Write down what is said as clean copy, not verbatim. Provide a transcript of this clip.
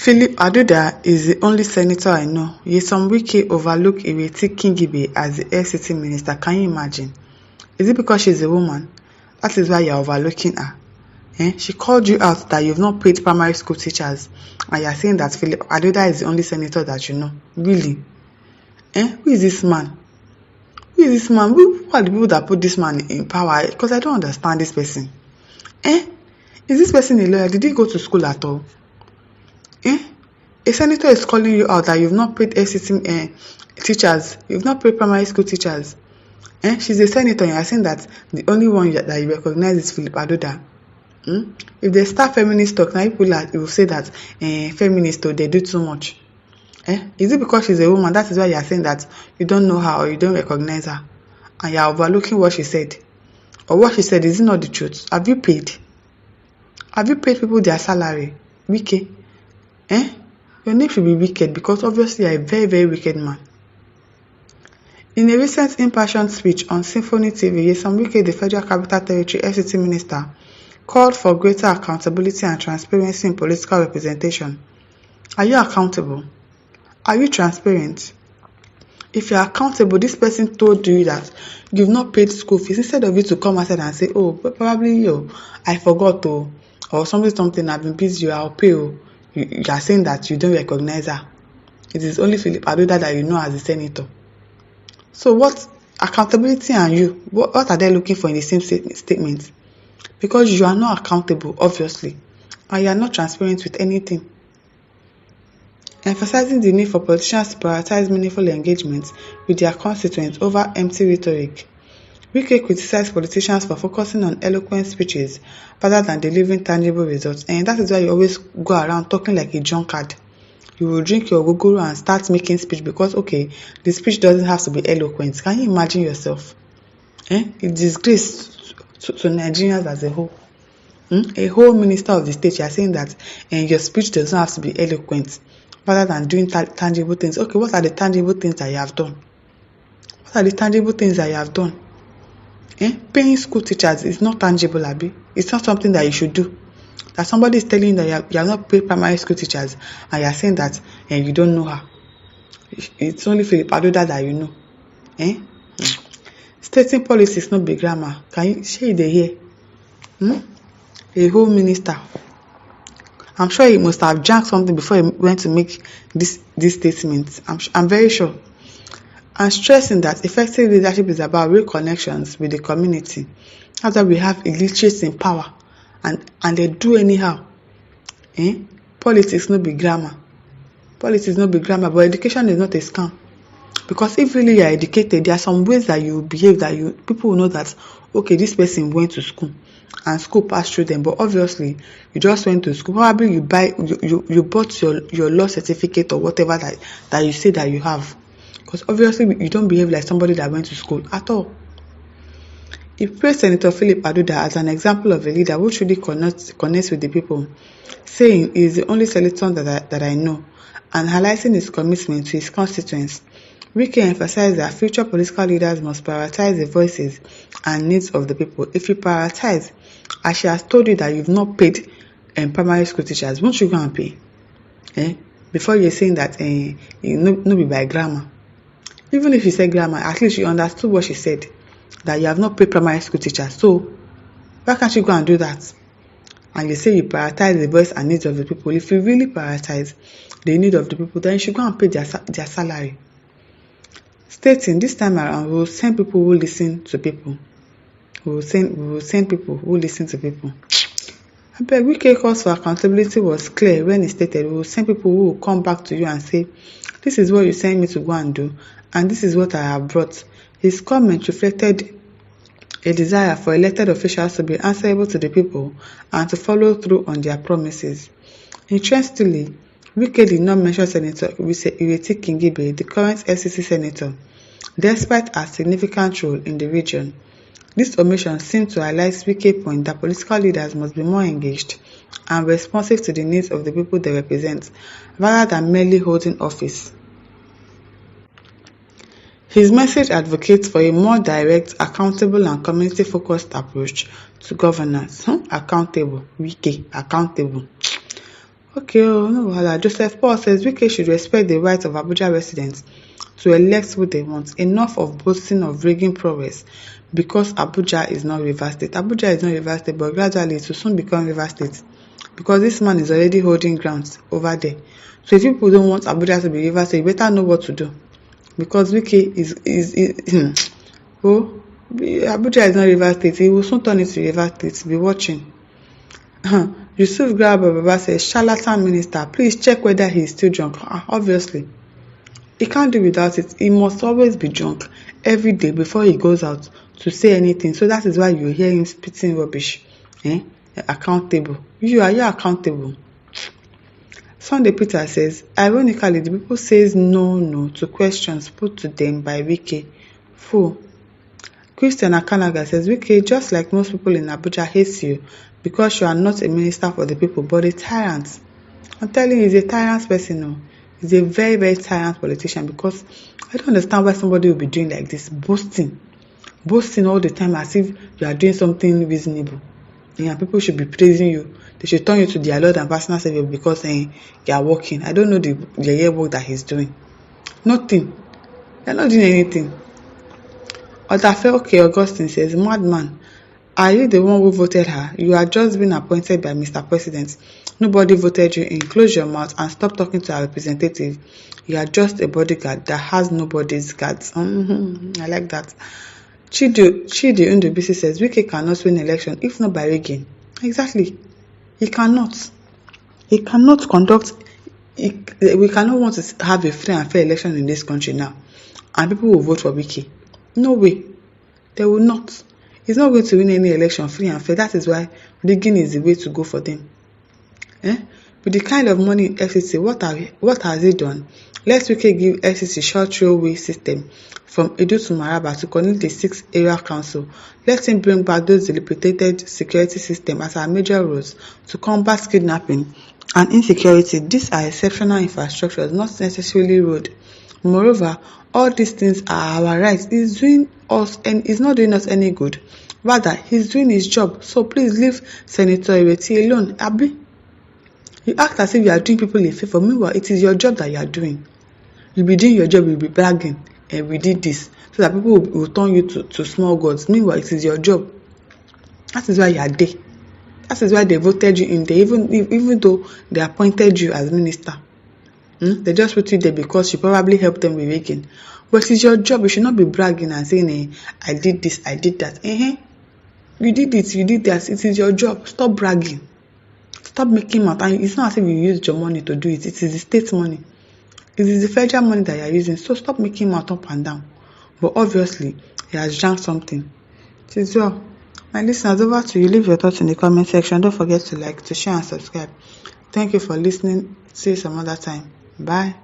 Philip Aduda is the only senator I know. Some Wike overlook Ireti Kingibe as the FCT minister. Can you imagine? Is it because she's a woman? That is why you're overlooking her. She called you out that you've not paid primary school teachers, and you're saying that Philip Aduda is the only senator that you know. Really? Who is this man? Who is this man? Who are the people that put this man in power? Because I don't understand this person. Is this person a lawyer? Did he go to school at all? A senator is calling you out that you've not paid FCT teachers, you've not paid primary school teachers. She's a senator, and you're saying that the only one that you recognize is Philip Aduda. If they start feminist talk, now people will say that feminists, they do too much. Is it because she's a woman? That is why you're saying that you don't know her or you don't recognize her, and you're overlooking what she said. Or what she said, is it not the truth? Have you paid? Have you paid people their salary? Wike? Your name should be Wicked, because obviously you're a very, very wicked man. In a recent impassioned speech on Symphony TV, Nyesom Wike, the Federal Capital Territory FCT minister, called for greater accountability and transparency in political representation. Are you accountable? Are you transparent? If you're accountable, this person told you that you've not paid school fees, instead of you to come outside and say, oh, probably I forgot, or something, I've been busy, I'll pay. You are saying that you don't recognize her. It is only Philip Aduda that you know as a senator. So what accountability and you, what are they looking for in the same statement? Because you are not accountable, obviously, and you are not transparent with anything. Emphasizing the need for politicians to prioritize meaningful engagement with their constituents over empty rhetoric, Wike criticized politicians for focusing on eloquent speeches rather than delivering tangible results, and that is why you always go around talking like a drunkard. You will drink your gogoro and start making speech because, the speech doesn't have to be eloquent. Can you imagine yourself? A disgrace to Nigerians as a whole. A whole minister of the state, you are saying that your speech doesn't have to be eloquent rather than doing tangible things. What are the tangible things that you have done? What are the tangible things that you have done? Paying school teachers is not tangible, Abi. It's not something that you should do. That somebody is telling you that you have not paid primary school teachers, and you are saying that you don't know her. It's only Philip Aduda that you know. Stating policy is not big grammar. Can you share the here? A whole minister. I'm sure he must have jacked something before he went to make this statement. I'm very sure. And stressing that effective leadership is about real connections with the community. That's why we have illiterates in power, and they do anyhow. Politics no be grammar. Politics no be grammar, but education is not a scam. Because if really you are educated, there are some ways that you behave that people will know that this person went to school and school passed through them. But obviously you just went to school. Probably you bought your law certificate or whatever that you say that you have. Because obviously you don't behave like somebody that went to school at all. He praised Senator Philip Aduda as an example of a leader who truly connects with the people, saying he is the only senator that I know, and highlighting his commitment to his constituents. Wike emphasized that future political leaders must prioritize the voices and needs of the people. If you prioritize, as she has told you that you've not paid primary school teachers, won't you go and pay? Before you're saying that no be by grammar. Even if you say grammar, at least you understood what she said, that you have not paid primary school teachers. So why can't you go and do that? And you say you prioritize the voice and needs of the people. If you really prioritize the need of the people, then you should go and pay their salary. Stating, this time around, we will send people who listen to people. We will send people who listen to people. I beg, Wike calls for accountability was clear when he stated, we will send people who will come back to you and say, this is what you sent me to go and do, and this is what I have brought. His comment reflected a desire for elected officials to be answerable to the people and to follow through on their promises. Interestingly, Wike did not mention Senator Ireti Kingibe'S, the current FCT senator, despite her significant role in the region. This omission seemed to highlight Wike's point that political leaders must be more engaged and responsive to the needs of the people they represent, rather than merely holding office. His message advocates for a more direct, accountable, and community-focused approach to governance. Accountable. Wike, accountable. Okay, oh, no wahala. Joseph Paul says Wike should respect the right of Abuja residents to elect who they want. Enough of boasting of rigging prowess because Abuja is not Rivers State. Abuja is not Rivers State, but gradually it will soon become Rivers State because this man is already holding grounds over there. So if people don't want Abuja to be Rivers State, you better know what to do because Wike is oh, Abuja is not Rivers State. He will soon turn it to Rivers State. Be watching. Yusuf Garba Baba says, charlatan minister, please check whether he is still drunk. Obviously, he can't do without it. He must always be drunk every day before he goes out to say anything. So that is why you hear him spitting rubbish. Accountable. You are accountable. Sunday Peter says, ironically, the people says no to questions put to them by Wike. Fool. Christian Akanaga says, Wike, just like most people in Abuja, hates you because you are not a minister for the people, but a tyrant. I'm telling you, he's a tyrant person. No. He's a very, very tyrant politician because I don't understand why somebody will be doing like this, boasting all the time as if you are doing something reasonable. Yeah, people should be praising you. They should turn you to their Lord and personal Savior because you are working. I don't know the work that he's doing. Nothing. They're not doing anything. Otafe Augustine says, madman, are you the one who voted her? You are just being appointed by Mr. President. Nobody voted you in. Close your mouth and stop talking to our representative. You are just a bodyguard that has nobody's guards. I like that. Chidi Undubisi says, Wike cannot win election if not by rigging. Exactly. He cannot. He cannot conduct. We cannot want to have a free and fair election in this country now. And people will vote for Wike. No way. They will not. He's not going to win any election free and fair. That is why rigging is the way to go for them. With the kind of money in FCC, what has he done? Let Wike give FCC short railway system from Edo to Maraba to connect the 6th area council. Let him bring back those dilapidated security systems as our major roads to combat kidnapping and insecurity. These are exceptional infrastructures, not necessarily road. Moreover, all these things are our rights. He's doing us and he's not doing us any good. Rather, he's doing his job. So please leave Senator Ireti alone. Abi, you act as if you are doing people a favor. Meanwhile, it is your job that you are doing. You'll be doing your job, you'll be bragging, and we did this. So that people will turn you to small gods. Meanwhile, it is your job. That is why you are there. That is why they voted you in there, even though they appointed you as minister. They just put you there because you probably helped them with rigging. But it's your job. You should not be bragging and saying, I did this, I did that. You did it, you did that. It is your job. Stop bragging. Stop making mouth. And it's not as if you used your money to do it. It is the state money. It is the federal money that you are using. So stop making mouth up and down. But obviously, he has drank something. It is well. My listeners, over to you. Leave your thoughts in the comment section. Don't forget to like, to share, and subscribe. Thank you for listening. See you some other time. Bye.